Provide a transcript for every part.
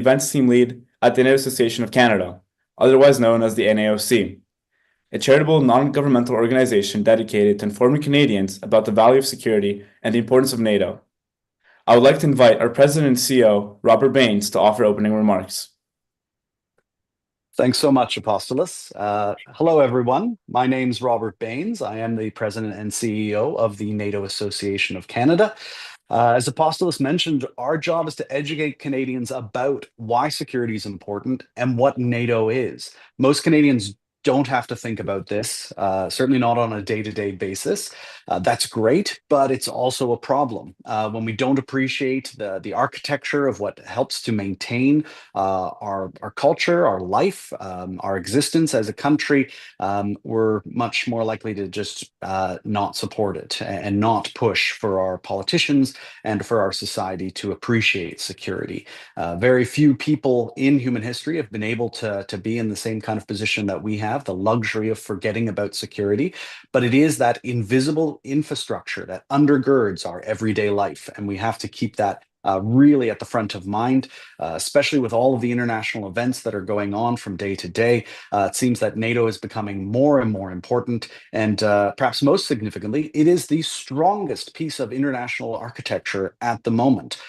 Events Team Lead at the NATO Association of Canada, otherwise known as the NAOC, a charitable non-governmental organization dedicated to informing Canadians about the value of security and the importance of NATO. I would like to invite our President and CEO, Robert Baines, to offer opening remarks. Thanks so much, Apostolos. Hello, everyone. My name's Robert Baines. I am the President and CEO of the NATO Association of Canada. As Apostolos mentioned, our job is to educate Canadians about why security is important and what NATO is. Most Canadians don't have to think about this, certainly not on a day-to-day basis. That's great, but it's also a problem. When we don't appreciate the architecture of what helps to maintain our culture, our life, our existence as a country, we're much more likely to just not support it and not push for our politicians and for our society to appreciate security. Very few people in human history have been able to be in the same kind of position that we have, the luxury of forgetting about security, but it is that invisible infrastructure that undergirds our everyday life, and we have to keep that really at the front of mind, especially with all of the international events that are going on from day to day. It seems that NATO is becoming more and more important, and perhaps most significantly, it is the strongest piece of international architecture at the moment.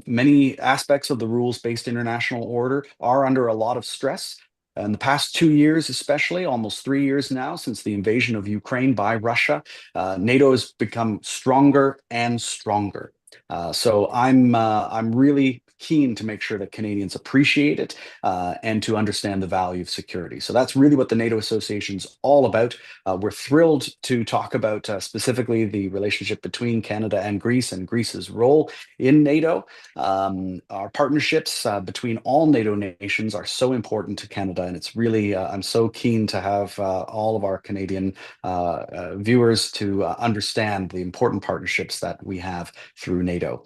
Many aspects of the rules-based international order are under a lot of stress. In the past 2 years, especially, almost 3 years now, since the invasion of Ukraine by Russia, NATO has become stronger and stronger. So I'm really keen to make sure that Canadians appreciate it and to understand the value of security. So that's really what the NATO Association is all about. We're thrilled to talk about specifically the relationship between Canada and Greece's role in NATO. Our partnerships between all NATO nations are so important to Canada, and it's really, I'm so keen to have all of our Canadian viewers to understand the important partnerships that we have through NATO.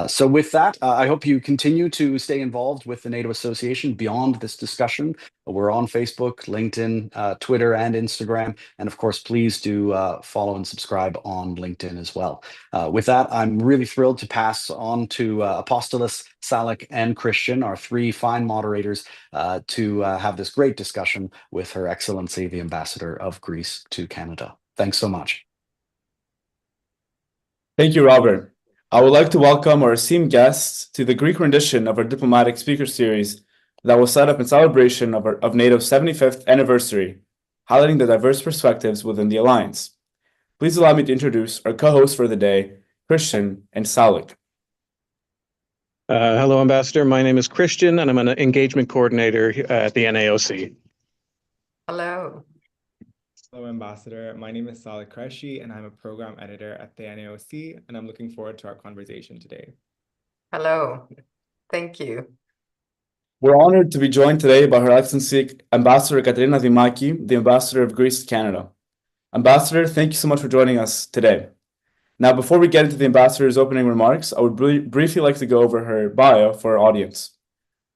So with that, I hope you continue to stay involved with the NATO Association beyond this discussion. We're on Facebook, LinkedIn, Twitter, and Instagram. And of course, please do follow and subscribe on LinkedIn as well. With that, I'm really thrilled to pass on to Apostolos, Salik, and Christian, our three fine moderators, to have this great discussion with Her Excellency, the Ambassador of Greece to Canada. Thanks so much. Thank you, Robert. I would like to welcome our esteemed guests to the Greek rendition of our diplomatic speaker series that was set up in celebration of NATO's 75th anniversary, highlighting the diverse perspectives within the alliance. Please allow me to introduce our co-hosts for the day, Christian and Salik. Hello, Ambassador. My name is Christian, and I'm an engagement coordinator at the NAOC. Hello. Hello, Ambassador. My name is Salik Qureshi, and I'm a program editor at the NAOC, and I'm looking forward to our conversation today. Hello. Thank you. We're honored to be joined today by Her Excellency Ambassador Ekaterina Dimakis, the Ambassador of Greece to Canada. Ambassador, thank you so much for joining us today. Now, before we get into the Ambassador's opening remarks, I would briefly like to go over her bio for our audience.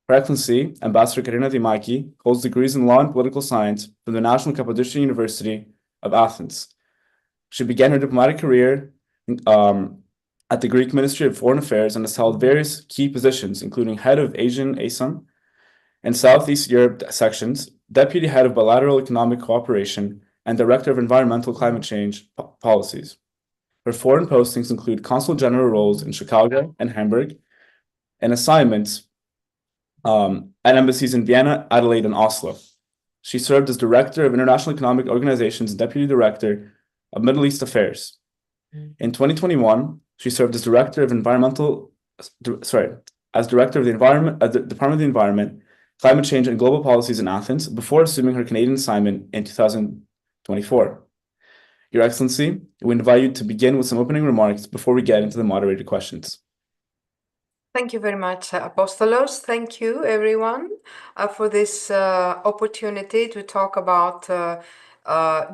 Her Excellency, Ambassador Ekaterina Dimakis, holds degrees in Law and Political Science from the National Kapodistrian University of Athens. She began her diplomatic career at the Greek Ministry of Foreign Affairs and has held various key positions, including head of ASEAN-ASEM and Southeast Europe sections, deputy head of Bilateral Economic Cooperation, and director of Environmental Climate Change Policies. Her foreign postings include Consul General roles in Chicago and Hamburg, and assignments at embassies in Vienna, Adelaide, and Oslo. She served as Director of International Economic Organizations and Deputy Director of Middle East Affairs. In 2021, she served as Director of the Department of the Environment, Climate Change, and Global Policies in Athens before assuming her Canadian assignment in 2024. Your Excellency, we invite you to begin with some opening remarks before we get into the moderated questions. Thank you very much, Apostolos. Thank you, everyone, for this opportunity to talk about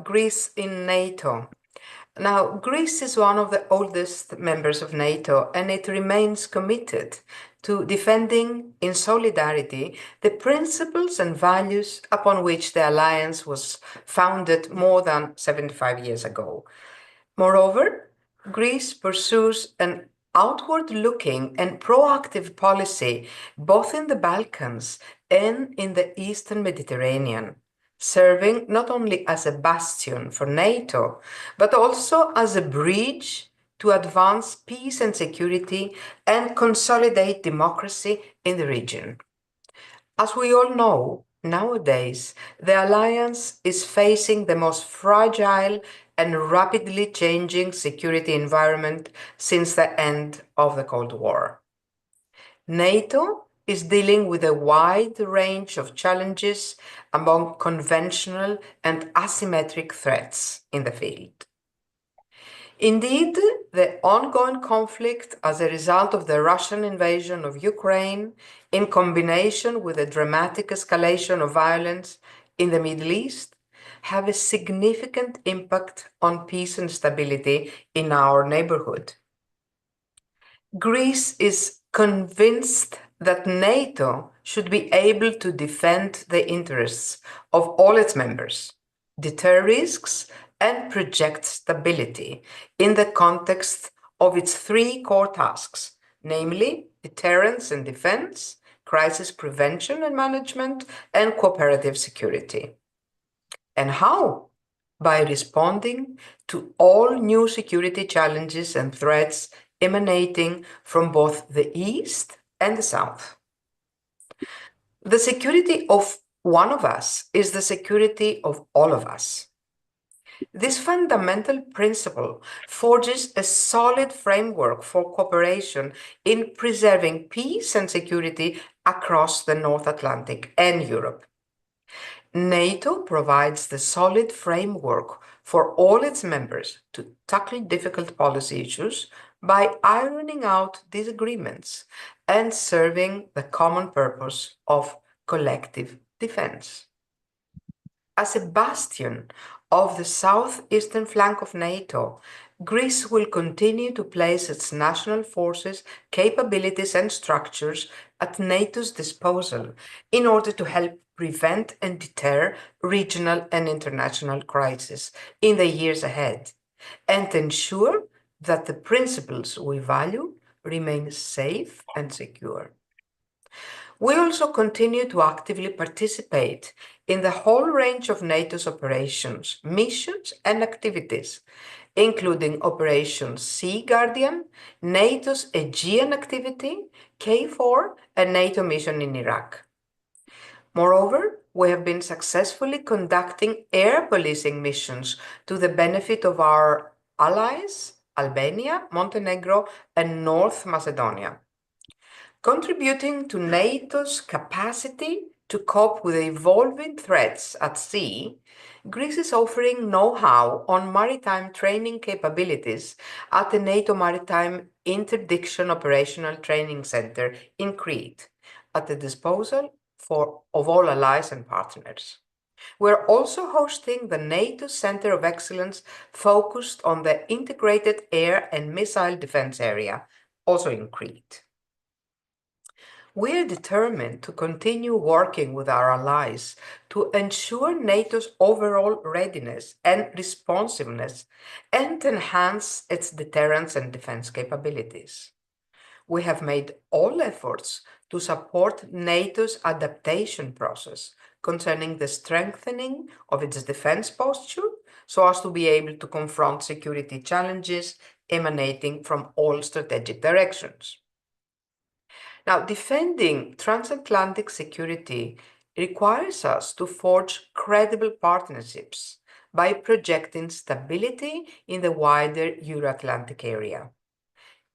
Greece in NATO. Now, Greece is one of the oldest members of NATO, and it remains committed to defending in solidarity the principles and values upon which the alliance was founded more than 75 years ago. Moreover, Greece pursues an outward-looking and proactive policy both in the Balkans and in the Eastern Mediterranean, serving not only as a bastion for NATO, but also as a bridge to advance peace and security and consolidate democracy in the region. As we all know, nowadays, the alliance is facing the most fragile and rapidly changing security environment since the end of the Cold War. NATO is dealing with a wide range of challenges among conventional and asymmetric threats in the field. Indeed, the ongoing conflict as a result of the Russian invasion of Ukraine, in combination with a dramatic escalation of violence in the Middle East, have a significant impact on peace and stability in our neighborhood. Greece is convinced that NATO should be able to defend the interests of all its members, deter risks, and project stability in the context of its three core tasks, namely deterrence and defense, crisis prevention and management, and cooperative security. And how? By responding to all new security challenges and threats emanating from both the East and the South. The security of one of us is the security of all of us. This fundamental principle forges a solid framework for cooperation in preserving peace and security across the North Atlantic and Europe. NATO provides the solid framework for all its members to tackle difficult policy issues by ironing out disagreements and serving the common purpose of collective defense. As a bastion of the southeastern flank of NATO, Greece will continue to place its national forces, capabilities, and structures at NATO's disposal in order to help prevent and deter regional and international crises in the years ahead, and ensure that the principles we value remain safe and secure. We also continue to actively participate in the whole range of NATO's operations, missions, and activities, including Operation Sea Guardian, NATO's Aegean activity, KFOR, and NATO mission in Iraq. Moreover, we have been successfully conducting air policing missions to the benefit of our allies, Albania, Montenegro, and North Macedonia. Contributing to NATO's capacity to cope with evolving threats at sea, Greece is offering know-how on maritime training capabilities at the NATO Maritime Interdiction Operational Training Center in Crete, at the disposal of all allies and partners. We're also hosting the NATO Center of Excellence focused on the integrated air and missile defense area, also in Crete. We are determined to continue working with our allies to ensure NATO's overall readiness and responsiveness and enhance its deterrence and defense capabilities. We have made all efforts to support NATO's adaptation process concerning the strengthening of its defense posture so as to be able to confront security challenges emanating from all strategic directions. Now, defending transatlantic security requires us to forge credible partnerships by projecting stability in the wider Euro-Atlantic area.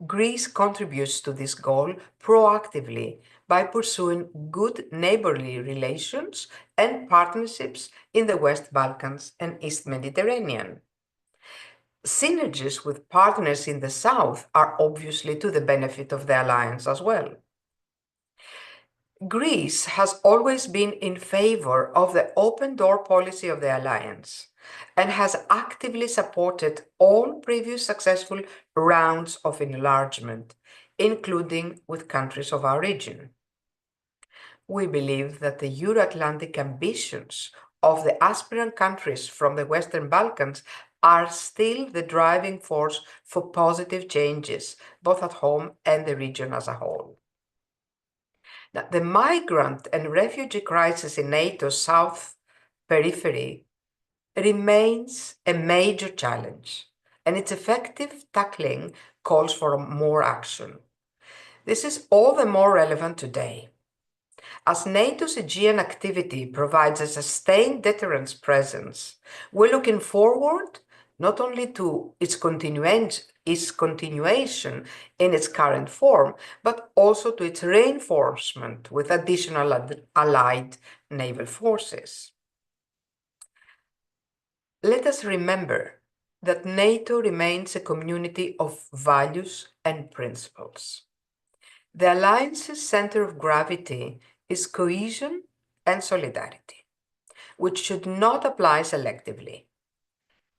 Greece contributes to this goal proactively by pursuing good neighborly relations and partnerships in the West Balkans and East Mediterranean. Synergies with partners in the South are obviously to the benefit of the alliance as well. Greece has always been in favor of the open door policy of the alliance and has actively supported all previous successful rounds of enlargement, including with countries of our region. We believe that the Euro-Atlantic ambitions of the aspirant countries from the Western Balkans are still the driving force for positive changes, both at home and the region as a whole. Now, the migrant and refugee crisis in NATO's south periphery remains a major challenge, and its effective tackling calls for more action. This is all the more relevant today, as NATO's Aegean activity provides a sustained deterrence presence. We're looking forward not only to its continuation in its current form, but also to its reinforcement with additional allied naval forces. Let us remember that NATO remains a community of values and principles. The alliance's center of gravity is cohesion and solidarity, which should not apply selectively.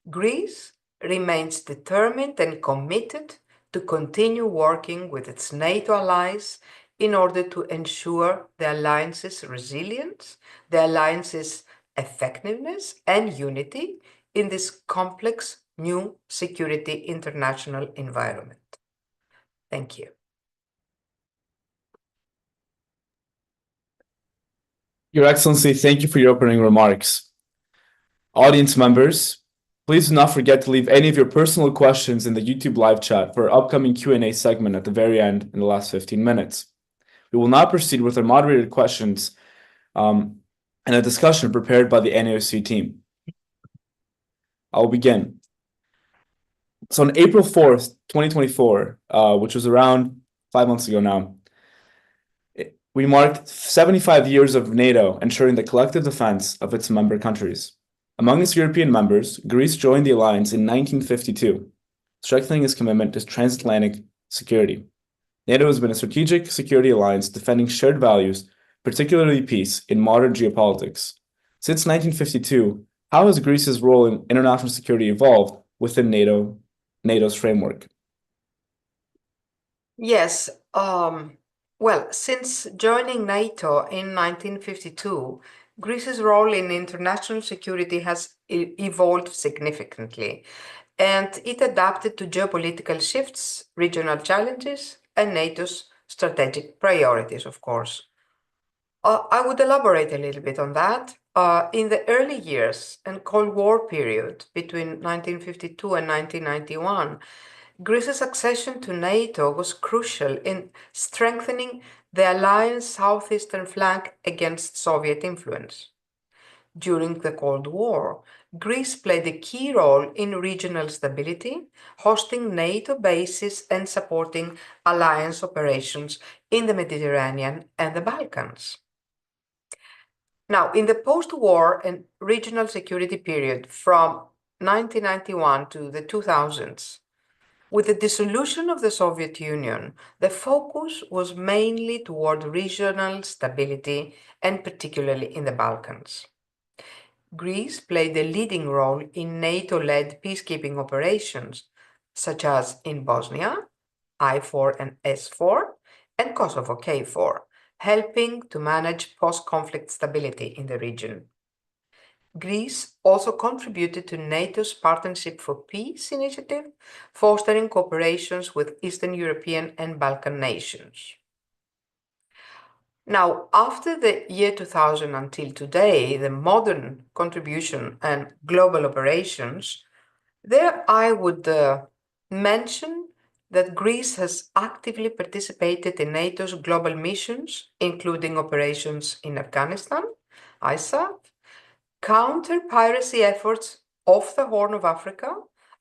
Greece remains determined and committed to continue working with its NATO allies in order to ensure the alliance's resilience, the alliance's effectiveness and unity in this complex new security international environment. Thank you. Your Excellency, thank you for your opening remarks. Audience members, please do not forget to leave any of your personal questions in the YouTube live chat for our upcoming Q&A segment at the very end in the last 15 minutes. We will now proceed with our moderated questions and a discussion prepared by the NAOC team. I'll begin. So on April 4th, 2024, which was around 5 months ago now, we marked 75 years of NATO ensuring the collective defense of its member countries. Among its European members, Greece joined the alliance in 1952, strengthening its commitment to transatlantic security. NATO has been a strategic security alliance defending shared values, particularly peace, in modern geopolitics. Since 1952, how has Greece's role in international security evolved within NATO's framework? Yes. Well, since joining NATO in 1952, Greece's role in international security has evolved significantly, and it adapted to geopolitical shifts, regional challenges, and NATO's strategic priorities, of course. I would elaborate a little bit on that. In the early years and Cold War period between 1952 and 1991, Greece's accession to NATO was crucial in strengthening the alliance's southeastern flank against Soviet influence. During the Cold War, Greece played a key role in regional stability, hosting NATO bases and supporting alliance operations in the Mediterranean and the Balkans. Now, in the post-war and regional security period from 1991 to the 2000s, with the dissolution of the Soviet Union, the focus was mainly toward regional stability and particularly in the Balkans. Greece played a leading role in NATO-led peacekeeping operations, such as in Bosnia, I4 and S4, and Kosovo, K4, helping to manage post-conflict stability in the region. Greece also contributed to NATO's Partnership for Peace initiative, fostering cooperations with Eastern European and Balkan nations. Now, after the year 2000 until today, the modern contribution and global operations, there I would mention that Greece has actively participated in NATO's global missions, including operations in Afghanistan, ISAF, counter-piracy efforts off the Horn of Africa,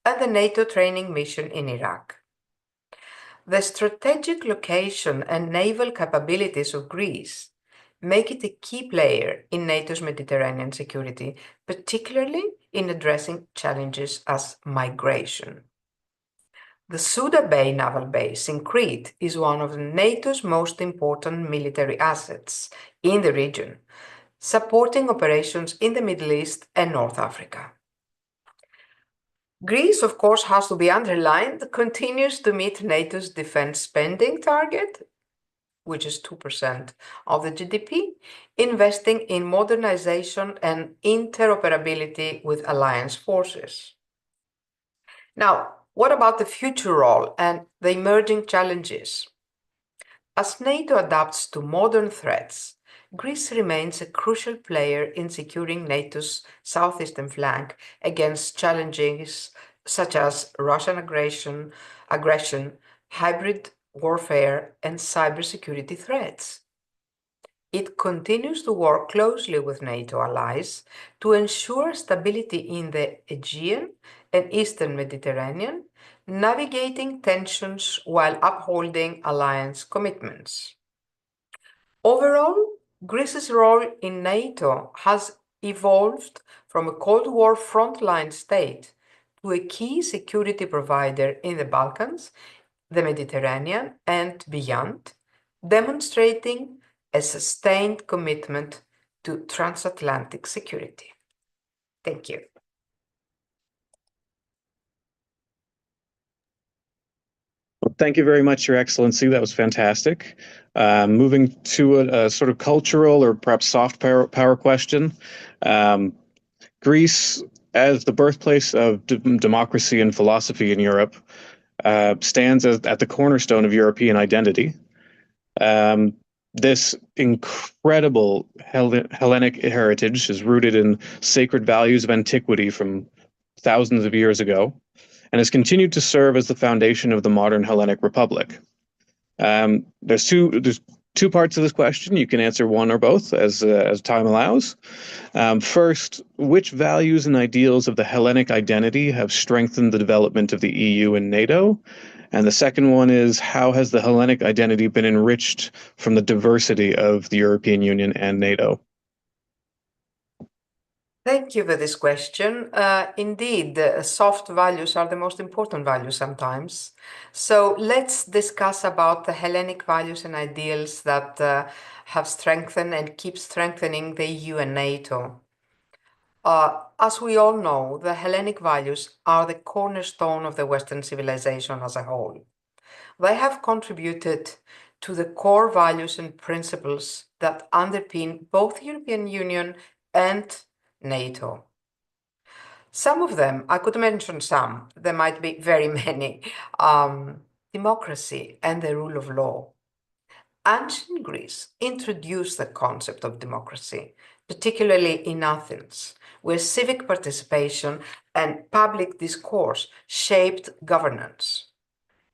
and the NATO training mission in Iraq. The strategic location and naval capabilities of Greece make it a key player in NATO's Mediterranean security, particularly in addressing challenges as migration. The Suda Bay naval base in Crete is one of NATO's most important military assets in the region, supporting operations in the Middle East and North Africa. Greece, of course, has to be underlined, continues to meet NATO's defense spending target, which is 2% of the GDP, investing in modernization and interoperability with alliance forces. Now, what about the future role and the emerging challenges? As NATO adapts to modern threats, Greece remains a crucial player in securing NATO's southeastern flank against challenges such as Russian aggression, hybrid warfare, and cybersecurity threats. It continues to work closely with NATO allies to ensure stability in the Aegean and Eastern Mediterranean, navigating tensions while upholding alliance commitments. Overall, Greece's role in NATO has evolved from a Cold War frontline state to a key security provider in the Balkans, the Mediterranean, and beyond, demonstrating a sustained commitment to transatlantic security. Thank you. Well, thank you very much, Your Excellency. That was fantastic. Moving to a sort of cultural or perhaps soft power question. Greece, as the birthplace of democracy and philosophy in Europe, stands at the cornerstone of European identity. This incredible Hellenic heritage is rooted in sacred values of antiquity from thousands of years ago, and has continued to serve as the foundation of the modern Hellenic Republic. There's two parts of this question. You can answer one or both as time allows. First, which values and ideals of the Hellenic identity have strengthened the development of the EU and NATO? And the second one is, how has the Hellenic identity been enriched from the diversity of the European Union and NATO? Thank you for this question. Indeed, soft values are the most important values sometimes. So let's discuss about the Hellenic values and ideals that have strengthened and keep strengthening the EU and NATO. As we all know, the Hellenic values are the cornerstone of the Western civilization as a whole. They have contributed to the core values and principles that underpin both the European Union and NATO. Some of them, I could mention some, there might be very many. Democracy and the rule of law. Ancient Greece introduced the concept of democracy, particularly in Athens, where civic participation and public discourse shaped governance.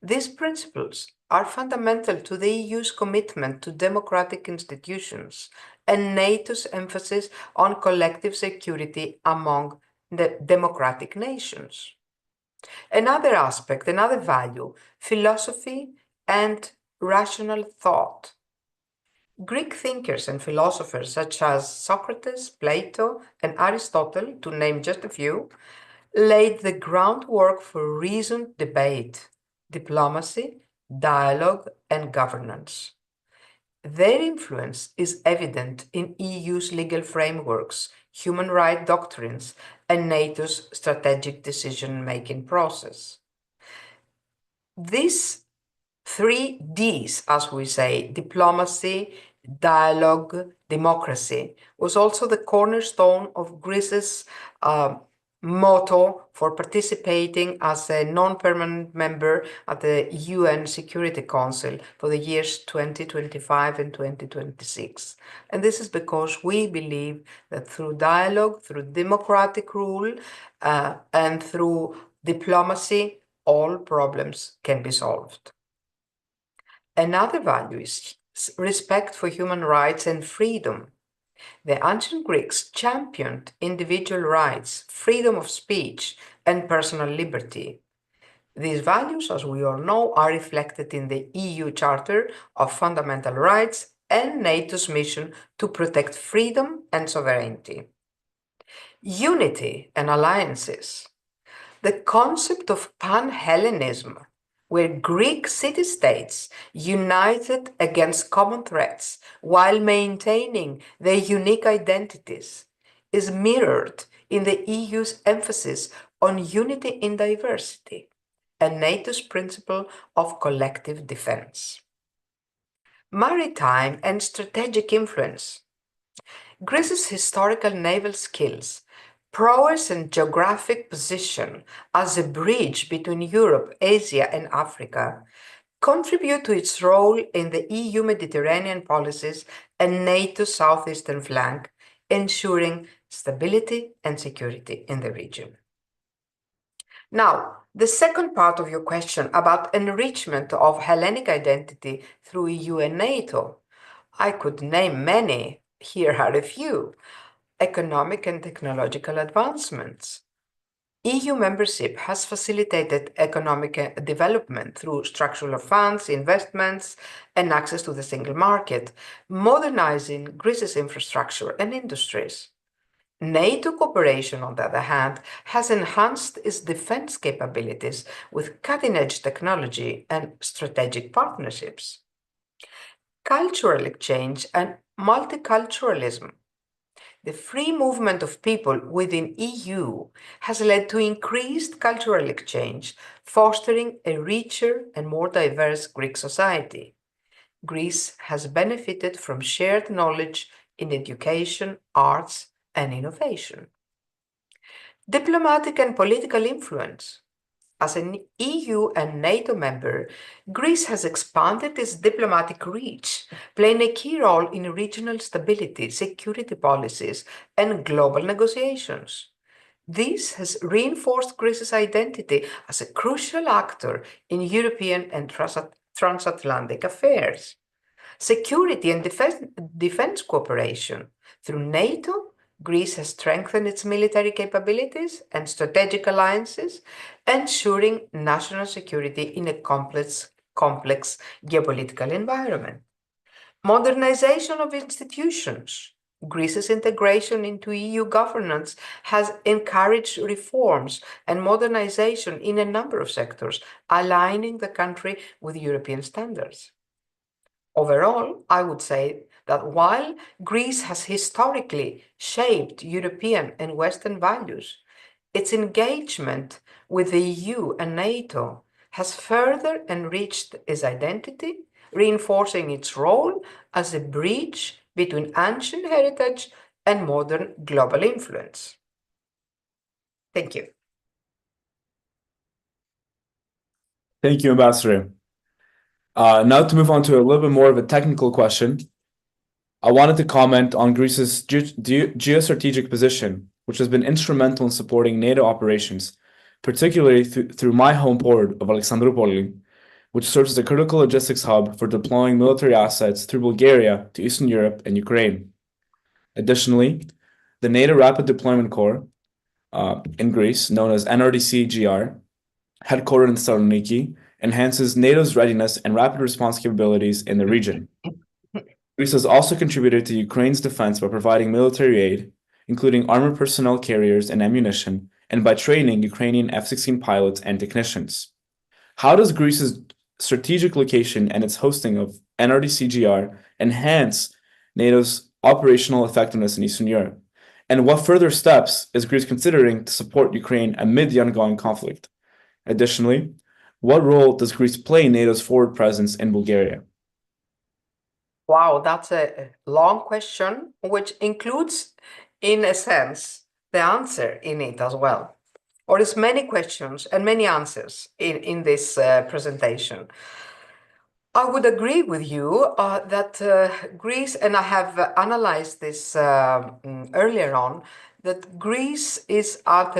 These principles are fundamental to the EU's commitment to democratic institutions and NATO's emphasis on collective security among the democratic nations. Another aspect, another value, philosophy and rational thought. Greek thinkers and philosophers such as Socrates, Plato, and Aristotle, to name just a few, laid the groundwork for reasoned debate, diplomacy, dialogue, and governance. Their influence is evident in EU's legal frameworks, human rights doctrines, and NATO's strategic decision-making process. These 3 Ds, as we say, diplomacy, dialogue, democracy, was also the cornerstone of Greece's motto for participating as a non-permanent member at the UN Security Council for the years 2025 and 2026. And this is because we believe that through dialogue, through democratic rule, and through diplomacy, all problems can be solved. Another value is respect for human rights and freedom. The ancient Greeks championed individual rights, freedom of speech, and personal liberty. These values, as we all know, are reflected in the EU Charter of Fundamental Rights and NATO's mission to protect freedom and sovereignty. Unity and alliances. The concept of pan-Hellenism, where Greek city-states united against common threats while maintaining their unique identities, is mirrored in the EU's emphasis on unity in diversity and NATO's principle of collective defense. Maritime and strategic influence. Greece's historical naval skills prowess and geographic position as a bridge between Europe, Asia, and Africa contribute to its role in the EU Mediterranean policies and NATO southeastern flank, ensuring stability and security in the region. Now, the second part of your question about enrichment of Hellenic identity through EU and NATO, I could name many. Here are a few. Economic and technological advancements. EU membership has facilitated economic development through structural funds, investments, and access to the single market, modernizing Greece's infrastructure and industries. NATO cooperation, on the other hand, has enhanced its defense capabilities with cutting-edge technology and strategic partnerships. Cultural exchange and multiculturalism. The free movement of people within EU has led to increased cultural exchange, fostering a richer and more diverse Greek society. Greece has benefited from shared knowledge in education, arts, and innovation. Diplomatic and political influence. As an EU and NATO member, Greece has expanded its diplomatic reach, playing a key role in regional stability, security policies, and global negotiations. This has reinforced Greece's identity as a crucial actor in European and transatlantic affairs. Security and defense cooperation. Through NATO, Greece has strengthened its military capabilities and strategic alliances, ensuring national security in a complex geopolitical environment. Modernization of institutions. Greece's integration into EU governance has encouraged reforms and modernization in a number of sectors, aligning the country with European standards. Overall, I would say that while Greece has historically shaped European and Western values, its engagement with the EU and NATO has further enriched its identity, reinforcing its role as a bridge between ancient heritage and modern global influence. Thank you. Thank you, Ambassador. Now to move on to a little bit more of a technical question. I wanted to comment on Greece's geostrategic position, which has been instrumental in supporting NATO operations, particularly through my home port of Alexandroupoli, which serves as a critical logistics hub for deploying military assets through Bulgaria to Eastern Europe and Ukraine. Additionally, the NATO Rapid Deployment Corps in Greece, known as NRDC-GR, headquartered in Thessaloniki, enhances NATO's readiness and rapid response capabilities in the region. Greece has also contributed to Ukraine's defense by providing military aid, including armored personnel carriers and ammunition, and by training Ukrainian F-16 pilots and technicians. How does Greece's strategic location and its hosting of NRDC-GR enhance NATO's operational effectiveness in Eastern Europe? And what further steps is Greece considering to support Ukraine amid the ongoing conflict? Additionally, what role does Greece play in NATO's forward presence in Bulgaria? Wow, that's a long question, which includes, in a sense, the answer in it as well. Or it's many questions and many answers in this presentation. I would agree with you that Greece, and I have analyzed this earlier on, that Greece is at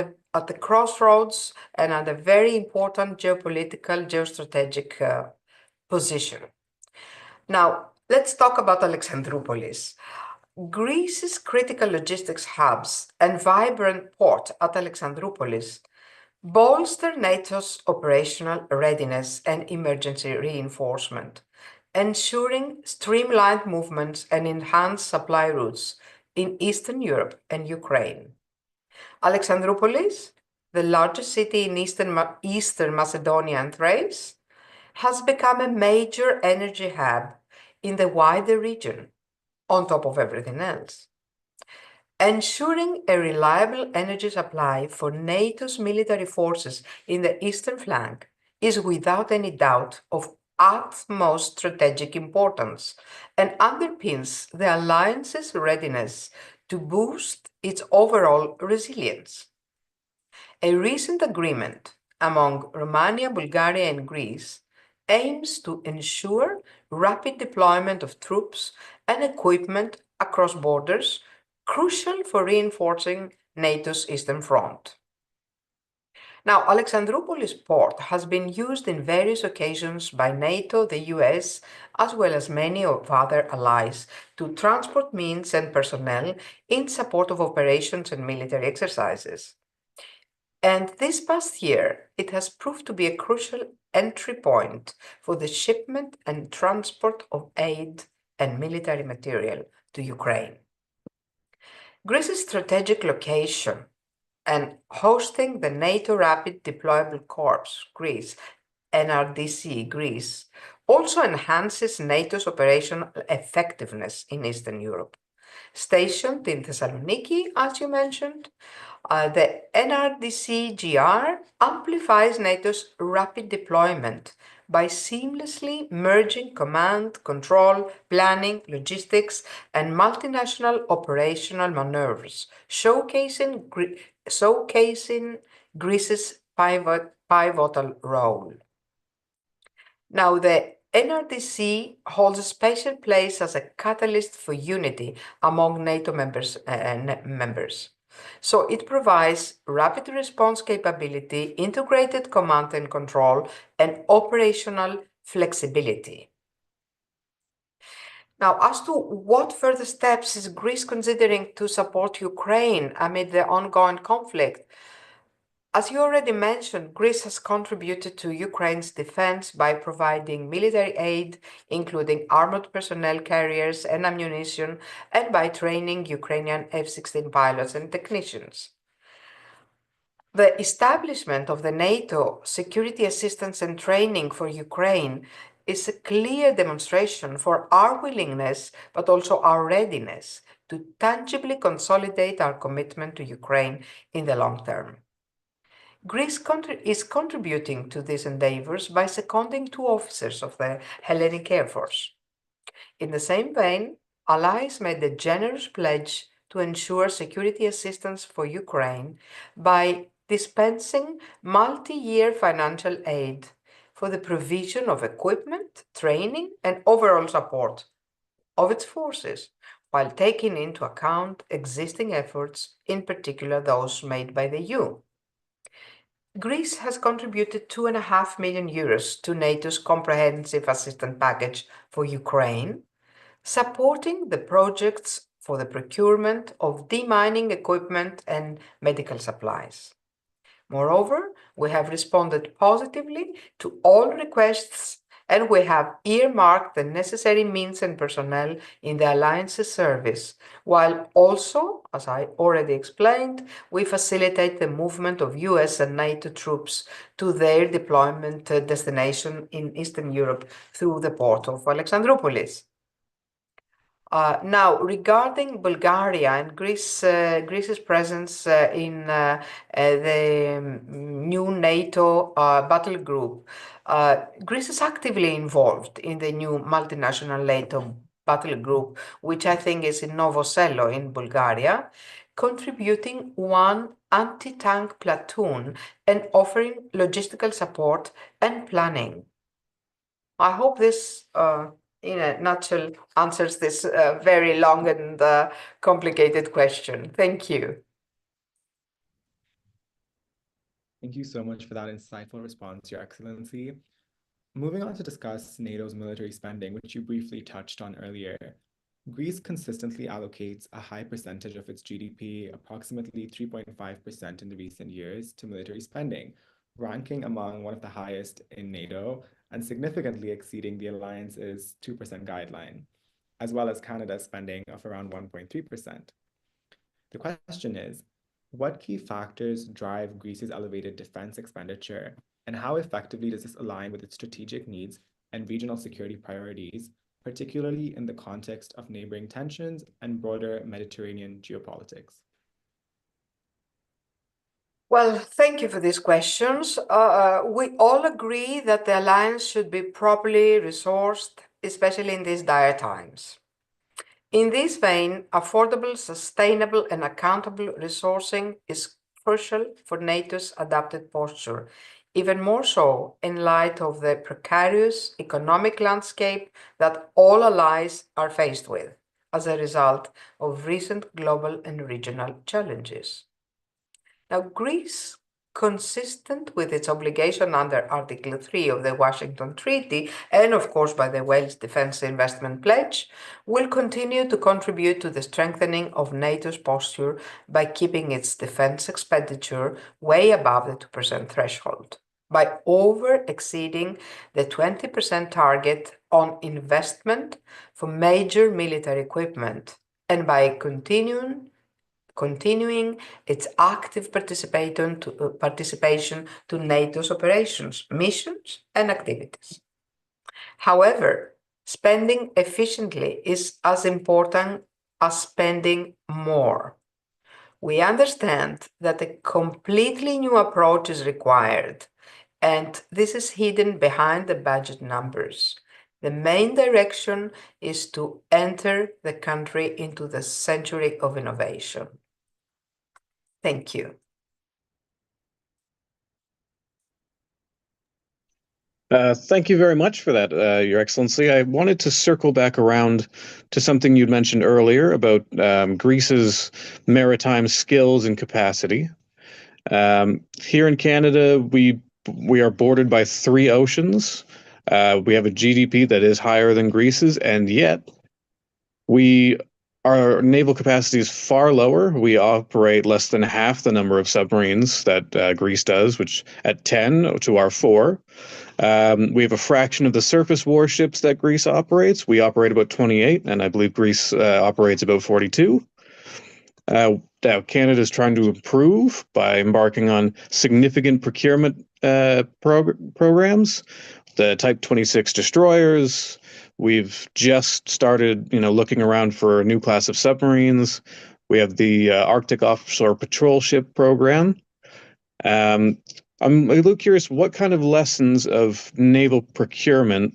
the crossroads and at a very important geopolitical, geostrategic position. Now, let's talk about Alexandroupolis. Greece's critical logistics hubs and vibrant port at Alexandroupolis bolster NATO's operational readiness and emergency reinforcement, ensuring streamlined movements and enhanced supply routes in Eastern Europe and Ukraine. Alexandroupolis, the largest city in Eastern Macedonia and Thrace, has become a major energy hub in the wider region, on top of everything else. Ensuring a reliable energy supply for NATO's military forces in the eastern flank is without any doubt of utmost strategic importance and underpins the alliance's readiness to boost its overall resilience. A recent agreement among Romania, Bulgaria, and Greece aims to ensure rapid deployment of troops and equipment across borders, crucial for reinforcing NATO's Eastern Front. Now, Alexandroupolis port has been used in various occasions by NATO, the US, as well as many of other allies to transport means and personnel in support of operations and military exercises. And this past year, it has proved to be a crucial entry point for the shipment and transport of aid and military material to Ukraine. Greece's strategic location and hosting the NATO Rapid Deployable Corps, Greece, NRDC, Greece, also enhances NATO's operational effectiveness in Eastern Europe. Stationed in Thessaloniki, as you mentioned, the NRDC-GR amplifies NATO's rapid deployment by seamlessly merging command, control, planning, logistics, and multinational operational maneuvers, showcasing Greece's pivotal role. Now, the NRDC holds a special place as a catalyst for unity among NATO members. So it provides rapid response capability, integrated command and control, and operational flexibility. Now, as to what further steps is Greece considering to support Ukraine amid the ongoing conflict? As you already mentioned, Greece has contributed to Ukraine's defense by providing military aid, including armored personnel carriers and ammunition, and by training Ukrainian F-16 pilots and technicians. The establishment of the NATO Security Assistance and Training for Ukraine is a clear demonstration for our willingness, but also our readiness to tangibly consolidate our commitment to Ukraine in the long term. Greece is contributing to these endeavors by seconding 2 officers of the Hellenic Air Force. In the same vein, allies made a generous pledge to ensure security assistance for Ukraine by dispensing multi-year financial aid for the provision of equipment, training, and overall support of its forces, while taking into account existing efforts, in particular those made by the EU. Greece has contributed 2.5 million euros to NATO's comprehensive assistance package for Ukraine, supporting the projects for the procurement of demining equipment and medical supplies. Moreover, we have responded positively to all requests, and we have earmarked the necessary means and personnel in the Alliance's service, while also, as I already explained, we facilitate the movement of US and NATO troops to their deployment destination in Eastern Europe through the port of Alexandroupolis. Now, regarding Bulgaria and Greece's presence in the new NATO battle group, Greece is actively involved in the new multinational NATO battle group, which I think is in Novo Selo in Bulgaria, contributing 1 anti-tank platoon and offering logistical support and planning. I hope this in a nutshell, answers this very long and complicated question. Thank you. Thank you so much for that insightful response, Your Excellency. Moving on to discuss NATO's military spending, which you briefly touched on earlier. Greece consistently allocates a high percentage of its GDP, approximately 3.5% in the recent years, to military spending, ranking among one of the highest in NATO and significantly exceeding the Alliance's 2% guideline, as well as Canada's spending of around 1.3%. The question is, what key factors drive Greece's elevated defense expenditure, and how effectively does this align with its strategic needs and regional security priorities, particularly in the context of neighboring tensions and broader Mediterranean geopolitics? Well, thank you for these questions. We all agree that the alliance should be properly resourced, especially in these dire times. In this vein, affordable, sustainable, and accountable resourcing is crucial for NATO's adapted posture, even more so in light of the precarious economic landscape that all allies are faced with as a result of recent global and regional challenges. Now, Greece, consistent with its obligation under Article 3 of the Washington Treaty, and of course by the Wales Defence Investment Pledge, will continue to contribute to the strengthening of NATO's posture by keeping its defence expenditure way above the 2% threshold, by over-exceeding the 20% target on investment for major military equipment, and by continuing its active participation to NATO's operations, missions, and activities. However, spending efficiently is as important as spending more. We understand that a completely new approach is required, and this is hidden behind the budget numbers. The main direction is to enter the country into the century of innovation. Thank you. Thank you very much for that, Your Excellency. I wanted to circle back around to something you'd mentioned earlier about Greece's maritime skills and capacity. Here in Canada, we are bordered by 3 oceans. We have a GDP that is higher than Greece's, and yet our naval capacity is far lower. We operate less than half the number of submarines that Greece does, which at 10 to our 4. We have a fraction of the surface warships that Greece operates. We operate about 28, and I believe Greece operates about 42. Now, Canada is trying to improve by embarking on significant procurement programs. The Type 26 destroyers. We've just started, looking around for a new class of submarines. We have the Arctic Offshore Patrol Ship program. I'm a little curious, what kind of lessons of naval procurement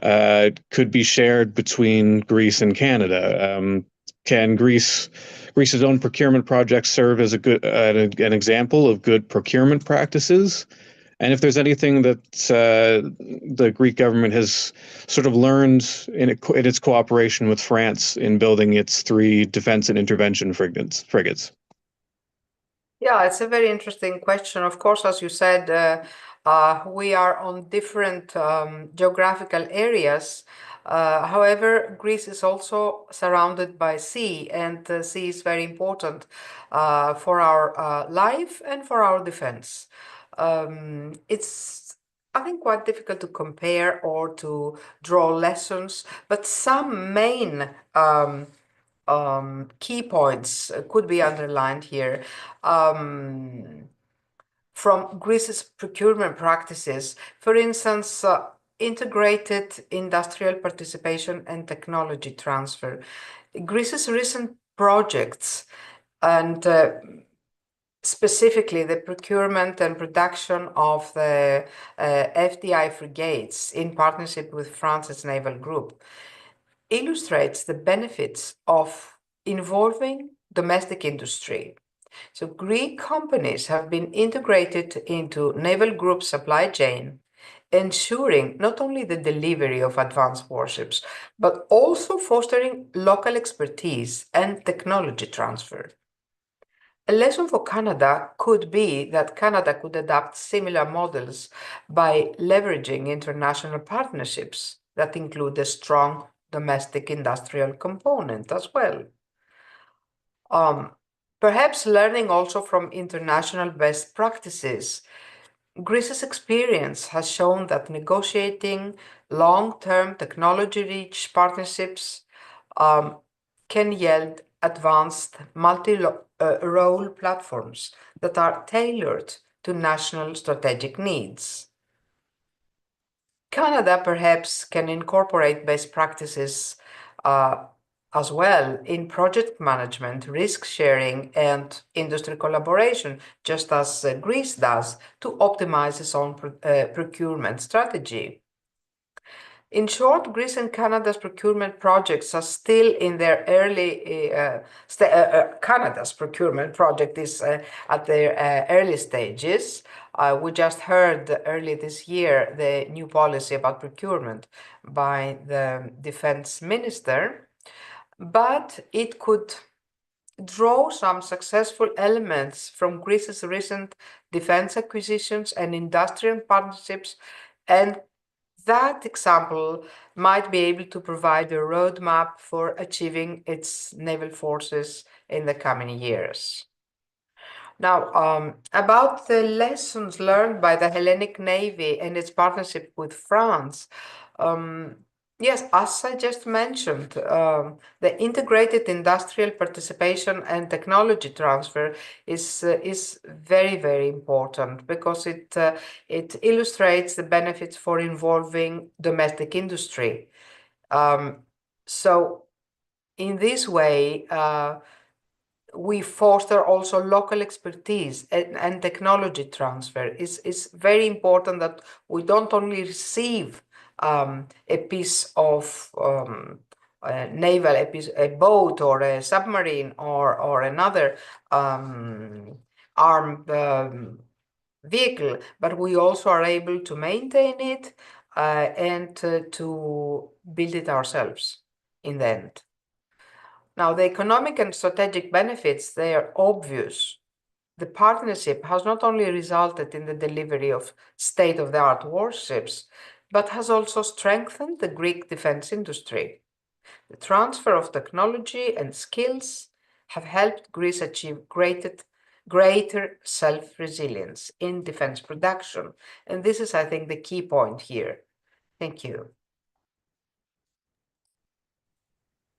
could be shared between Greece and Canada? Can Greece's own procurement projects serve as an example of good procurement practices? And if there's anything that the Greek government has sort of learned in its cooperation with France in building its 3 defense and intervention frigates. Yeah, it's a very interesting question. Of course, as you said, we are on different geographical areas. However, Greece is also surrounded by sea, and the sea is very important for our life and for our defense. It's, I think, quite difficult to compare or to draw lessons, but some main key points could be underlined here. From Greece's procurement practices, for instance, integrated industrial participation and technology transfer. Greece's recent projects and specifically the procurement and production of the FDI frigates in partnership with France's naval group illustrates the benefits of involving domestic industry. So Greek companies have been integrated into naval group supply chain, ensuring not only the delivery of advanced warships, but also fostering local expertise and technology transfer. A lesson for Canada could be that Canada could adopt similar models by leveraging international partnerships that include a strong domestic industrial component as well. Perhaps learning also from international best practices. Greece's experience has shown that negotiating long-term technology-rich partnerships can yield advanced multi-role platforms that are tailored to national strategic needs. Canada perhaps can incorporate best practices as well in project management, risk sharing, and industry collaboration, just as Greece does, to optimize its own procurement strategy. In short, Greece and Canada's procurement projects are still in their early, Canada's procurement project is at their early stages. We just heard early this year the new policy about procurement by the defense minister, but it could draw some successful elements from Greece's recent defense acquisitions and industrial partnerships, and that example might be able to provide a roadmap for achieving its naval forces in the coming years. Now, about the lessons learned by the Hellenic Navy and its partnership with France, yes, as I just mentioned, the integrated industrial participation and technology transfer is very, very important because it illustrates the benefits for involving domestic industry. So in this way, we foster also local expertise and technology transfer. It's very important that we don't only receive a piece of naval, a boat or a submarine or another armed vehicle, but we also are able to maintain it and to build it ourselves in the end. Now, the economic and strategic benefits, they are obvious. The partnership has not only resulted in the delivery of state-of-the-art warships, but has also strengthened the Greek defense industry. The transfer of technology and skills have helped Greece achieve greater self-resilience in defense production. And this is, I think, the key point here. Thank you.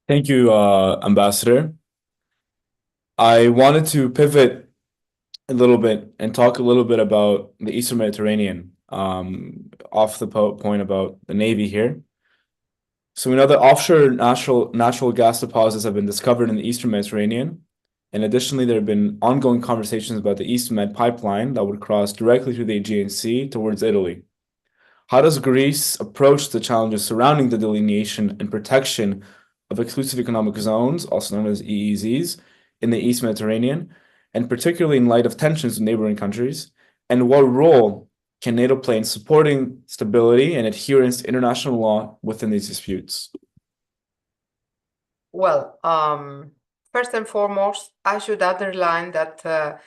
Thank you, Ambassador. I wanted to pivot a little bit and talk a little bit about the Eastern Mediterranean, off the point about the Navy here. So we know that offshore natural gas deposits have been discovered in the Eastern Mediterranean. And additionally, there have been ongoing conversations about the East Med pipeline that would cross directly through the Aegean Sea towards Italy. How does Greece approach the challenges surrounding the delineation and protection of exclusive economic zones, also known as EEZs, in the East Mediterranean, and particularly in light of tensions with neighboring countries? And what role can NATO play in supporting stability and adherence to international law within these disputes? Well, first and foremost, I should underline that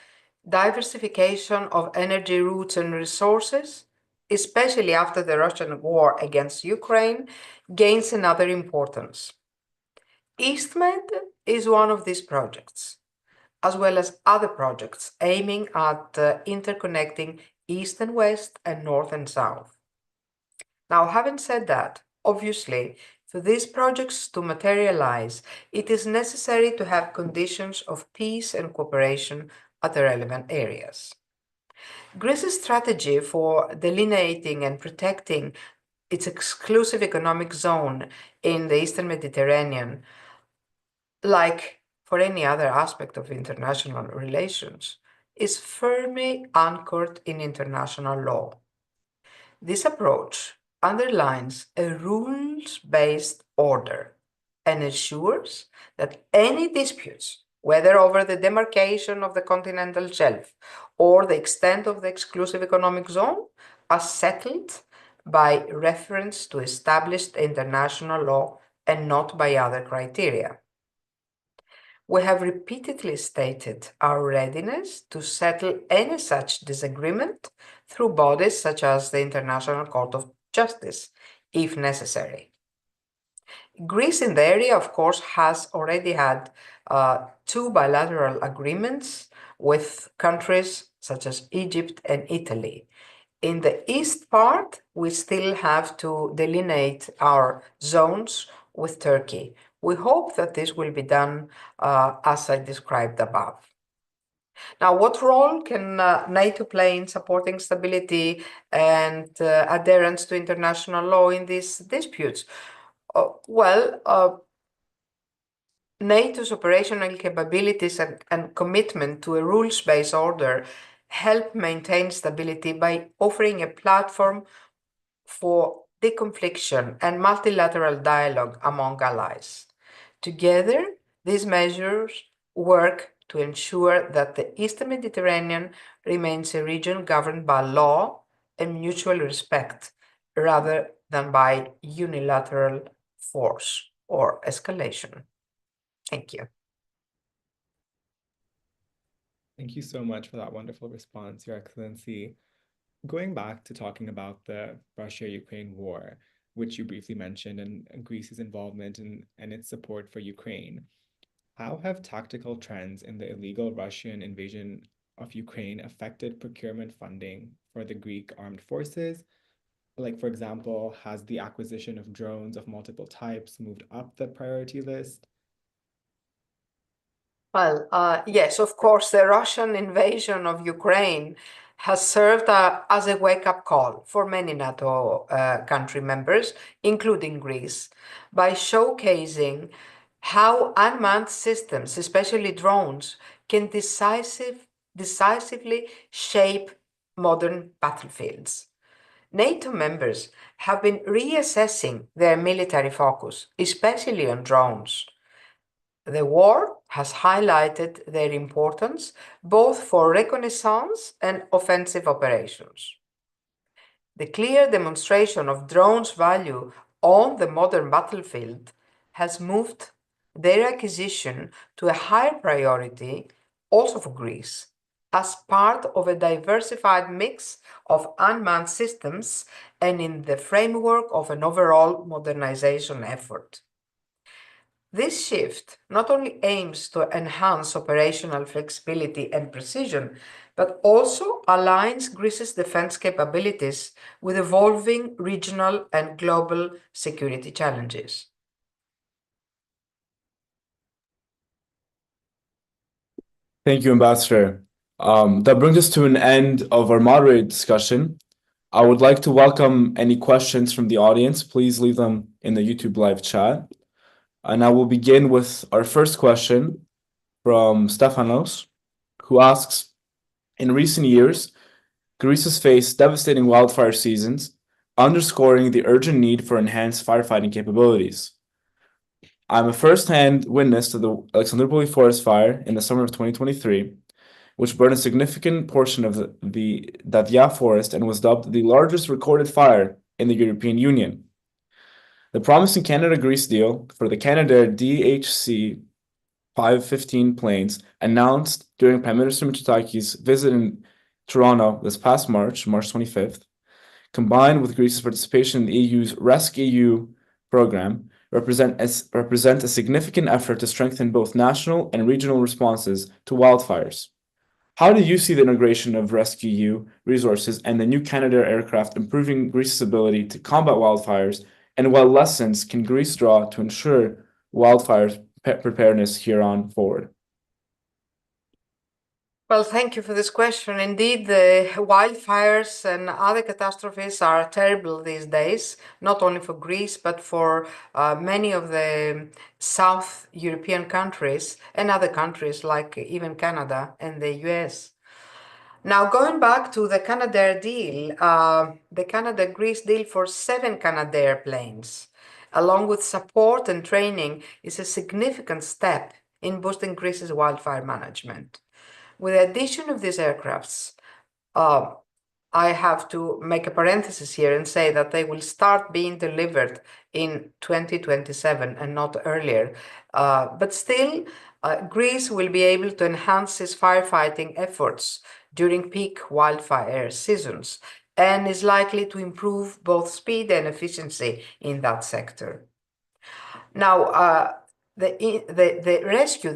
diversification of energy routes and resources, especially after the Russian war against Ukraine, gains another importance. EastMed is one of these projects, as well as other projects aiming at interconnecting East and West and North and South. Now, having said that, obviously, for these projects to materialize, it is necessary to have conditions of peace and cooperation at the relevant areas. Greece's strategy for delineating and protecting its exclusive economic zone in the Eastern Mediterranean, like for any other aspect of international relations, is firmly anchored in international law. This approach underlines a rules-based order and ensures that any disputes, whether over the demarcation of the continental shelf or the extent of the exclusive economic zone, are settled by reference to established international law and not by other criteria. We have repeatedly stated our readiness to settle any such disagreement through bodies such as the International Court of Justice, if necessary. Greece in the area, of course, has already had 2 bilateral agreements with countries such as Egypt and Italy. In the east part, we still have to delineate our zones with Turkey. We hope that this will be done as I described above. Now, what role can NATO play in supporting stability and adherence to international law in these disputes? NATO's operational capabilities and commitment to a rules-based order help maintain stability by offering a platform for deconfliction, and multilateral dialogue among allies. Together, these measures work to ensure that the Eastern Mediterranean remains a region governed by law and mutual respect, rather than by unilateral force or escalation. Thank you. Thank you so much for that wonderful response, Your Excellency. Going back to talking about the Russia-Ukraine war, which you briefly mentioned, and Greece's involvement and its support for Ukraine, how have tactical trends in the illegal Russian invasion of Ukraine affected procurement funding for the Greek armed forces? Like, for example, has the acquisition of drones of multiple types moved up the priority list? Well, yes, of course, the Russian invasion of Ukraine has served as a wake-up call for many NATO country members, including Greece, by showcasing how unmanned systems, especially drones, can decisively shape modern battlefields. NATO members have been reassessing their military focus, especially on drones. The war has highlighted their importance both for reconnaissance and offensive operations. The clear demonstration of drones' value on the modern battlefield has moved their acquisition to a higher priority also for Greece, as part of a diversified mix of unmanned systems and in the framework of an overall modernization effort. This shift not only aims to enhance operational flexibility and precision, but also aligns Greece's defense capabilities with evolving regional and global security challenges. Thank you, Ambassador. That brings us to an end of our moderated discussion. I would like to welcome any questions from the audience. Please leave them in the YouTube live chat. And I will begin with our first question from Stefanos, who asks, in recent years, Greece has faced devastating wildfire seasons, underscoring the urgent need for enhanced firefighting capabilities. I'm a first-hand witness to the Alexandroupoli forest fire in the summer of 2023, which burned a significant portion of the Dadia forest and was dubbed the largest recorded fire in the European Union. The promising Canada-Greece deal for the Canadair DHC 515 planes announced during Prime Minister Mitsotakis' visit in Toronto this past March 25th, combined with Greece's participation in the EU's RescEU program, represent a significant effort to strengthen both national and regional responses to wildfires. How do you see the integration of RescEU resources and the new Canadair aircraft improving Greece's ability to combat wildfires, and what lessons can Greece draw to ensure wildfire preparedness here on forward? Well, thank you for this question. Indeed, the wildfires and other catastrophes are terrible these days, not only for Greece, but for many of the South European countries and other countries like even Canada and the US. Now, going back to the Canadair deal, the Canada-Greece deal for 7 Canadair planes, along with support and training, is a significant step in boosting Greece's wildfire management. With the addition of these aircrafts, I have to make a parenthesis here and say that they will start being delivered in 2027 and not earlier. But still, Greece will be able to enhance its firefighting efforts during peak wildfire seasons and is likely to improve both speed and efficiency in that sector. Now, the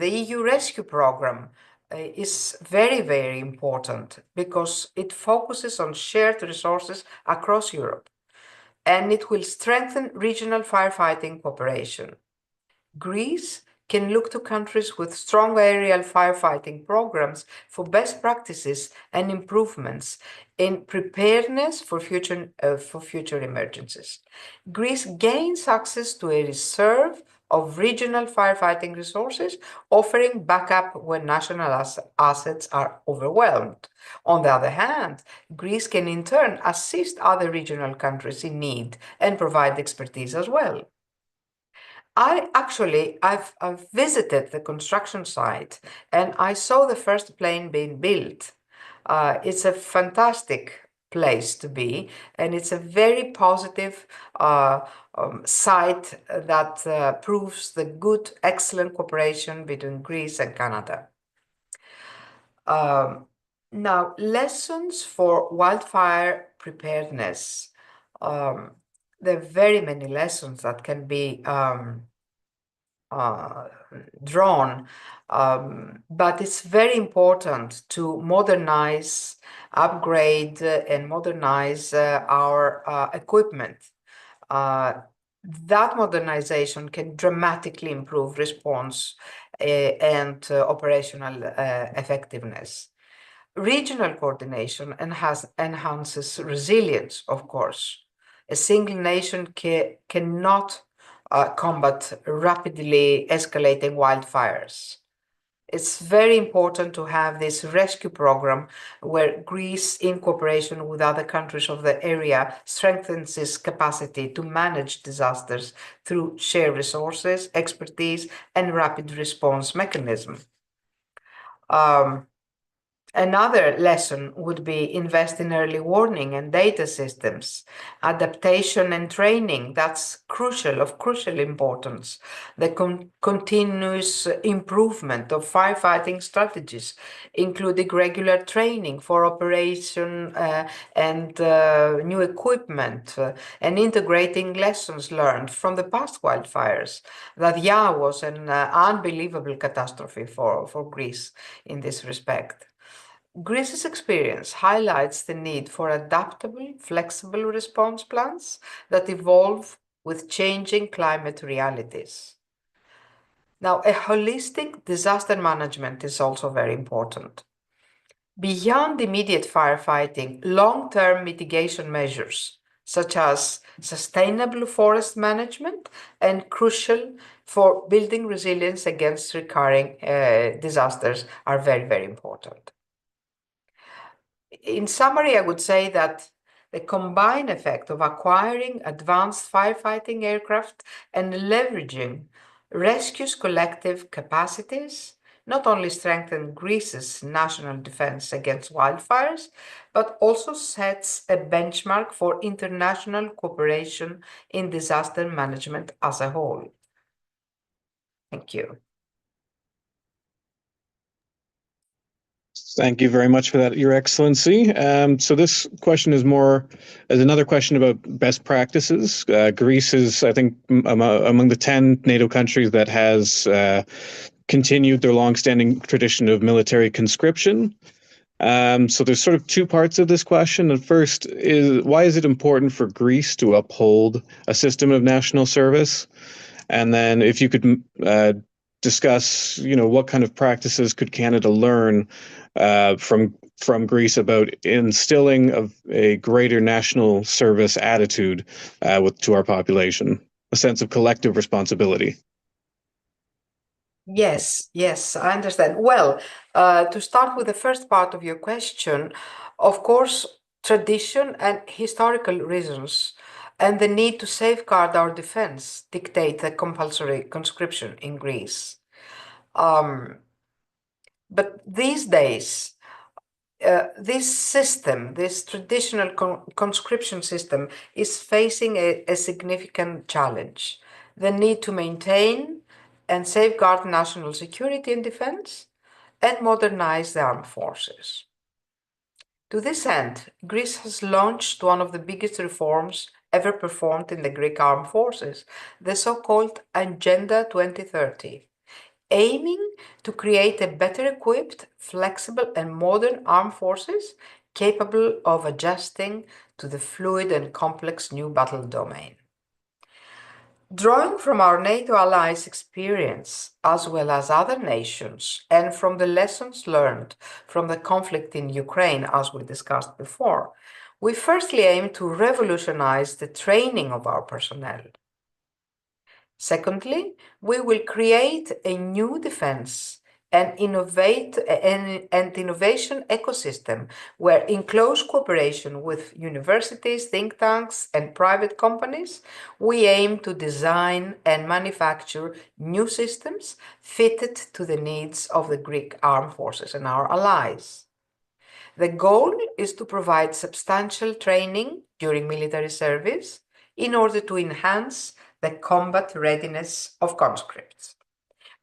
EU rescue program is very, very important because it focuses on shared resources across Europe, and it will strengthen regional firefighting cooperation. Greece can look to countries with strong aerial firefighting programs for best practices and improvements in preparedness for future emergencies. Greece gains access to a reserve of regional firefighting resources, offering backup when national assets are overwhelmed. On the other hand, Greece can in turn assist other regional countries in need and provide expertise as well. I've visited the construction site and I saw the first plane being built. It's a fantastic place to be, and it's a very positive site that proves the good, excellent cooperation between Greece and Canada. Now, lessons for wildfire preparedness. There are very many lessons that can be drawn, but it's very important to modernize, upgrade, and modernize our equipment. That modernization can dramatically improve response and operational effectiveness. Regional coordination enhances resilience, of course. A single nation cannot combat rapidly escalating wildfires. It's very important to have this rescue program where Greece, in cooperation with other countries of the area, strengthens its capacity to manage disasters through shared resources, expertise, and rapid response mechanism. Another lesson would be invest in early warning and data systems, adaptation and training. That's of crucial importance. The continuous improvement of firefighting strategies, including regular training for operation and new equipment, and integrating lessons learned from the past wildfires. That was an unbelievable catastrophe for Greece in this respect. Greece's experience highlights the need for adaptable, flexible response plans that evolve with changing climate realities. Now, a holistic disaster management is also very important. Beyond immediate firefighting, long-term mitigation measures, such as sustainable forest management and crucial for building resilience against recurring disasters, are very, very important. In summary, I would say that the combined effect of acquiring advanced firefighting aircraft and leveraging rescue's collective capacities not only strengthen Greece's national defense against wildfires, but also sets a benchmark for international cooperation in disaster management as a whole. Thank you. Thank you very much for that, Your Excellency. So this question is another question about best practices. Greece is, I think, among the 10 NATO countries that has continued their longstanding tradition of military conscription. So there's sort of two parts of this question. The first is, why is it important for Greece to uphold a system of national service? And then if you could discuss, what kind of practices could Canada learn from Greece about instilling a greater national service attitude to our population, a sense of collective responsibility. Yes, I understand. Well, to start with the first part of your question, of course, tradition and historical reasons and the need to safeguard our defense dictate the compulsory conscription in Greece. But these days, this traditional conscription system is facing a significant challenge. The need to maintain and safeguard national security and defense and modernize the armed forces. To this end, Greece has launched one of the biggest reforms ever performed in the Greek armed forces, the so-called Agenda 2030. Aiming to create a better equipped, flexible, and modern armed forces capable of adjusting to the fluid and complex new battle domain. Drawing from our NATO allies' experience, as well as other nations, and from the lessons learned from the conflict in Ukraine, as we discussed before, we firstly aim to revolutionize the training of our personnel. Secondly, we will create a new defense and innovation ecosystem where, in close cooperation with universities, think tanks, and private companies, we aim to design and manufacture new systems fitted to the needs of the Greek armed forces and our allies. The goal is to provide substantial training during military service in order to enhance the combat readiness of conscripts.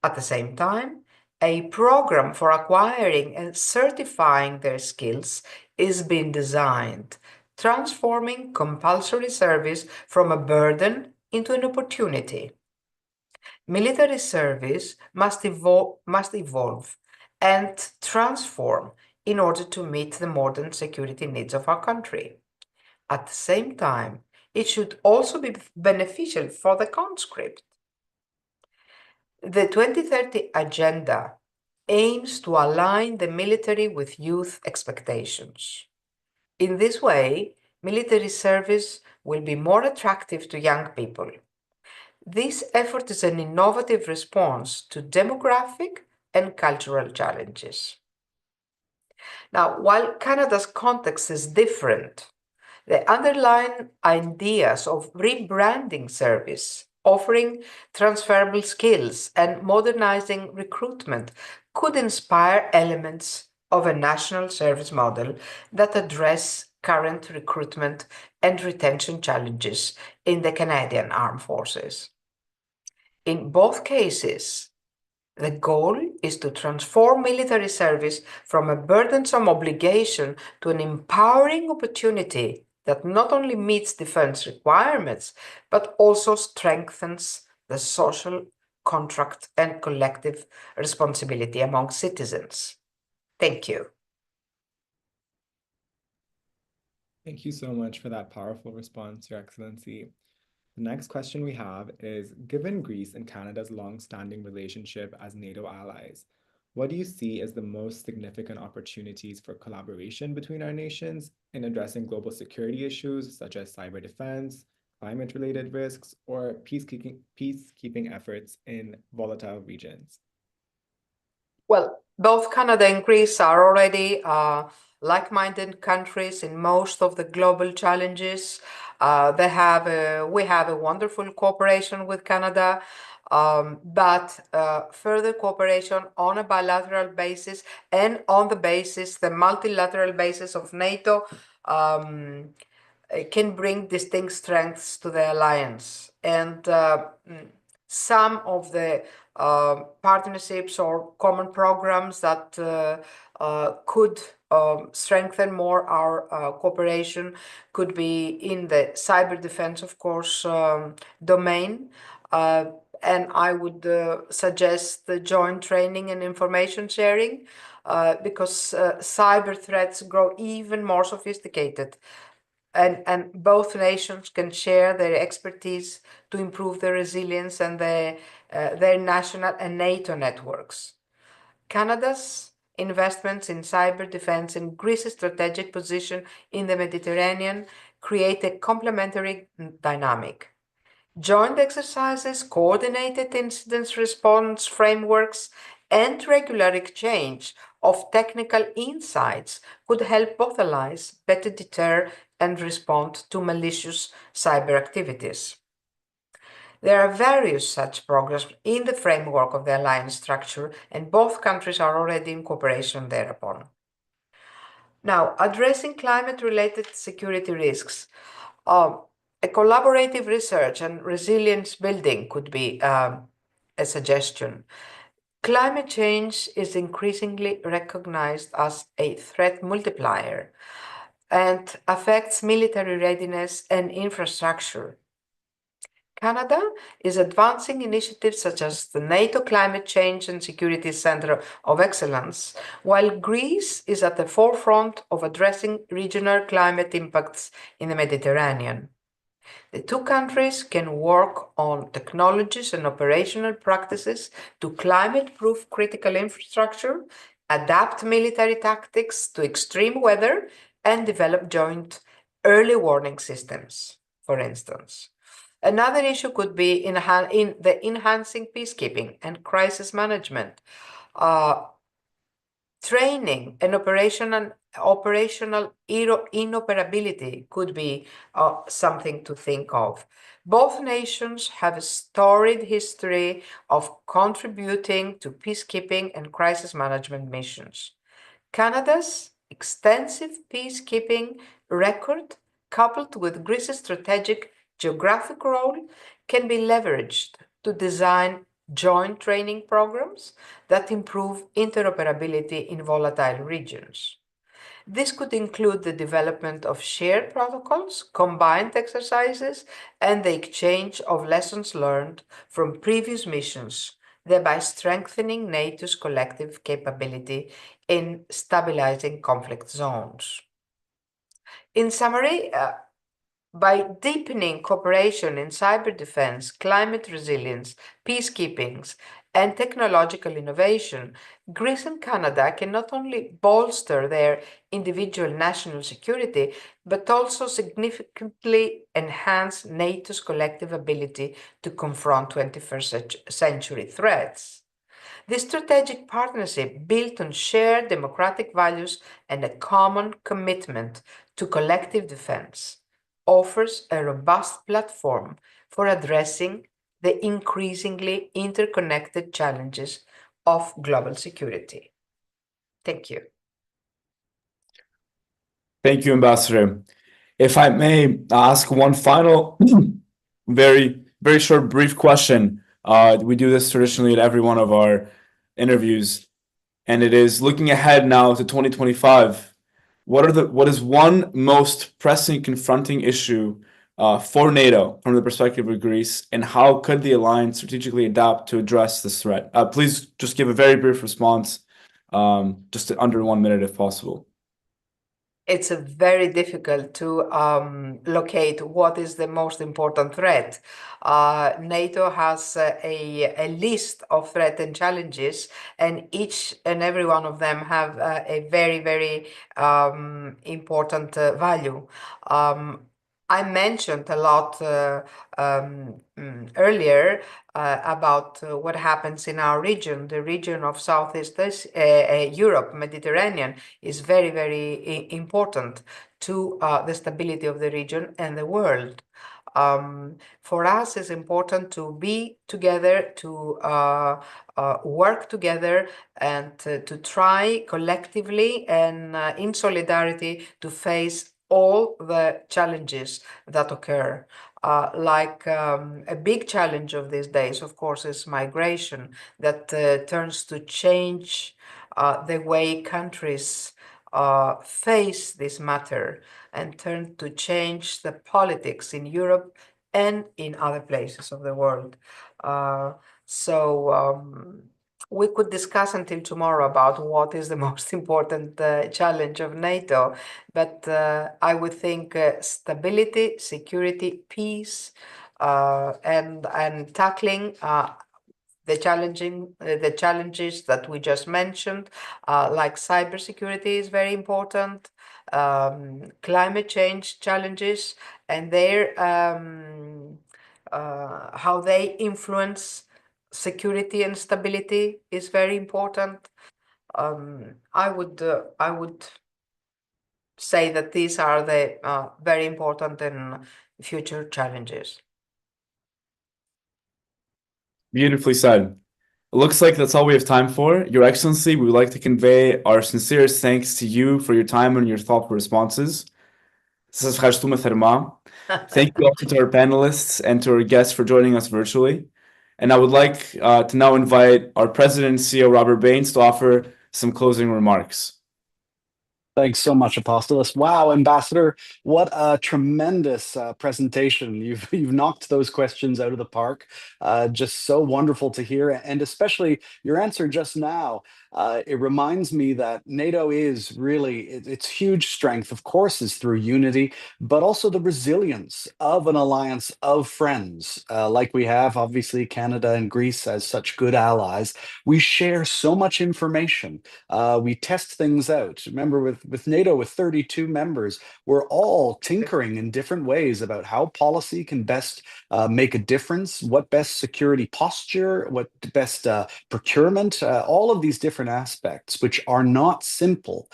At the same time, a program for acquiring and certifying their skills is being designed, transforming compulsory service from a burden into an opportunity. Military service must evolve and transform in order to meet the modern security needs of our country. At the same time, it should also be beneficial for the conscript. The 2030 Agenda aims to align the military with youth expectations. In this way, military service will be more attractive to young people. This effort is an innovative response to demographic and cultural challenges. Now, while Canada's context is different, the underlying ideas of rebranding service, offering transferable skills, and modernizing recruitment could inspire elements of a national service model that address current recruitment and retention challenges in the Canadian Armed Forces. In both cases, the goal is to transform military service from a burdensome obligation to an empowering opportunity that not only meets defense requirements, but also strengthens the social contract and collective responsibility among citizens. Thank you. Thank you so much for that powerful response, Your Excellency. The next question we have is, given Greece and Canada's long-standing relationship as NATO allies, what do you see as the most significant opportunities for collaboration between our nations in addressing global security issues such as cyber defense, climate-related risks, or peacekeeping efforts in volatile regions? Well, both Canada and Greece are already like-minded countries in most of the global challenges. We have a wonderful cooperation with Canada, but further cooperation on a bilateral basis and on the multilateral basis of NATO can bring distinct strengths to the alliance. And some of the partnerships or common programs that could strengthen more our cooperation could be in the cyber defense, of course, domain. And I would suggest the joint training and information sharing because cyber threats grow even more sophisticated. And both nations can share their expertise to improve their resilience and their national and NATO networks. Canada's investments in cyber defense and Greece's strategic position in the Mediterranean create a complementary dynamic. Joint exercises, coordinated incident response frameworks, and regular exchange of technical insights could help both allies better deter and respond to malicious cyber activities. There are various such programs in the framework of the alliance structure, and both countries are already in cooperation thereupon. Now, addressing climate-related security risks. A collaborative research and resilience building could be a suggestion. Climate change is increasingly recognized as a threat multiplier and affects military readiness and infrastructure. Canada is advancing initiatives such as the NATO Climate Change and Security Center of Excellence, while Greece is at the forefront of addressing regional climate impacts in the Mediterranean. The two countries can work on technologies and operational practices to climate-proof critical infrastructure, adapt military tactics to extreme weather, and develop joint early warning systems, for instance. Another issue could be in the enhancing peacekeeping and crisis management. Training and operational interoperability could be something to think of. Both nations have a storied history of contributing to peacekeeping and crisis management missions. Canada's extensive peacekeeping record, coupled with Greece's strategic geographic role, can be leveraged to design joint training programs that improve interoperability in volatile regions. This could include the development of shared protocols, combined exercises, and the exchange of lessons learned from previous missions, thereby strengthening NATO's collective capability in stabilizing conflict zones. In summary, by deepening cooperation in cyber defense, climate resilience, peacekeeping, and technological innovation, Greece and Canada can not only bolster their individual national security, but also significantly enhance NATO's collective ability to confront 21st century threats. This strategic partnership, built on shared democratic values and a common commitment to collective defense, offers a robust platform for addressing the increasingly interconnected challenges of global security. Thank you. Thank you, Ambassador. If I may ask one final, very, very short, brief question. We do this traditionally at every one of our interviews, and it is looking ahead now to 2025. What is one most pressing, confronting issue for NATO from the perspective of Greece, and how could the alliance strategically adapt to address this threat? Please just give a very brief response, just under 1 minute if possible. It's very difficult to locate what is the most important threat. NATO has a list of threats and challenges, and each and every one of them have a very, very important value. I mentioned a lot earlier about what happens in our region. The region of Southeast Europe, Mediterranean, is very, very important to the stability of the region and the world. For us, it's important to be together, to work together, and to try collectively and in solidarity to face all the challenges that occur. A big challenge of these days, of course, is migration that turns to change the way countries face this matter and turn to change the politics in Europe and in other places of the world. We could discuss until tomorrow about what is the most important challenge of NATO, but I would think stability, security, peace, and tackling the challenges that we just mentioned, like cybersecurity is very important, climate change challenges, and how they influence security and stability is very important. I would say that these are the very important and future challenges. Beautifully said. It looks like that's all we have time for. Your Excellency, we would like to convey our sincerest thanks to you for your time and your thoughtful responses. Σας ευχαριστούμε θερμά. Thank you also to our panelists and to our guests for joining us virtually. And I would like to now invite our President and CEO, Robert Baines, to offer some closing remarks. Thanks so much, Apostolos. Wow, Ambassador, what a tremendous presentation. You've knocked those questions out of the park. Just so wonderful to hear, and especially your answer just now. It reminds me that NATO is really, its huge strength, of course, is through unity, but also the resilience of an alliance of friends, like we have, obviously, Canada and Greece as such good allies. We share so much information. We test things out. Remember, with with NATO, with 32 members, we're all tinkering in different ways about how policy can best make a difference, what best security posture, what best procurement, all of these different aspects, which are not simple,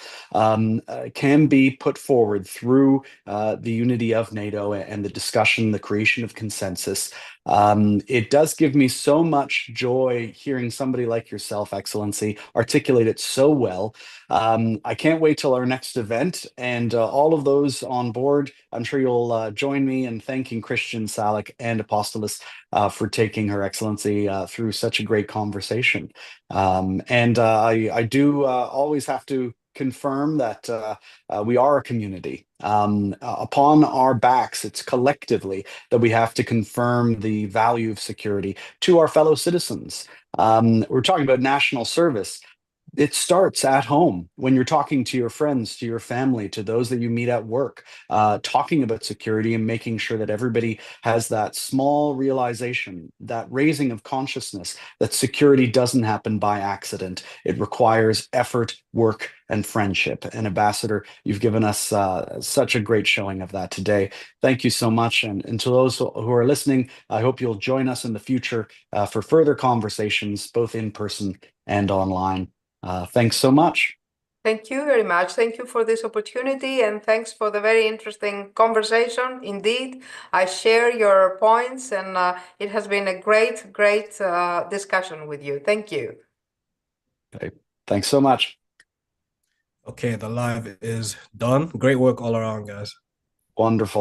can be put forward through the unity of NATO and the discussion, the creation of consensus. It does give me so much joy hearing somebody like yourself, Excellency, articulate it so well. I can't wait till our next event, and all of those on board, I'm sure you'll join me in thanking Christian, Salic, and Apostolos for taking Her Excellency through such a great conversation. I do always have to confirm that we are a community. Upon our backs, it's collectively that we have to confirm the value of security to our fellow citizens. We're talking about national service. It starts at home when you're talking to your friends, to your family, to those that you meet at work, talking about security and making sure that everybody has that small realization, that raising of consciousness that security doesn't happen by accident. It requires effort, work, and friendship. And Ambassador, you've given us such a great showing of that today. Thank you so much. And to those who are listening, I hope you'll join us in the future for further conversations, both in person and online. Thanks so much. Thank you very much. Thank you for this opportunity, and thanks for the very interesting conversation. Indeed, I share your points, and it has been a great discussion with you. Thank you. Okay. Thanks so much. Okay, the live is done. Great work all around, guys. Wonderful.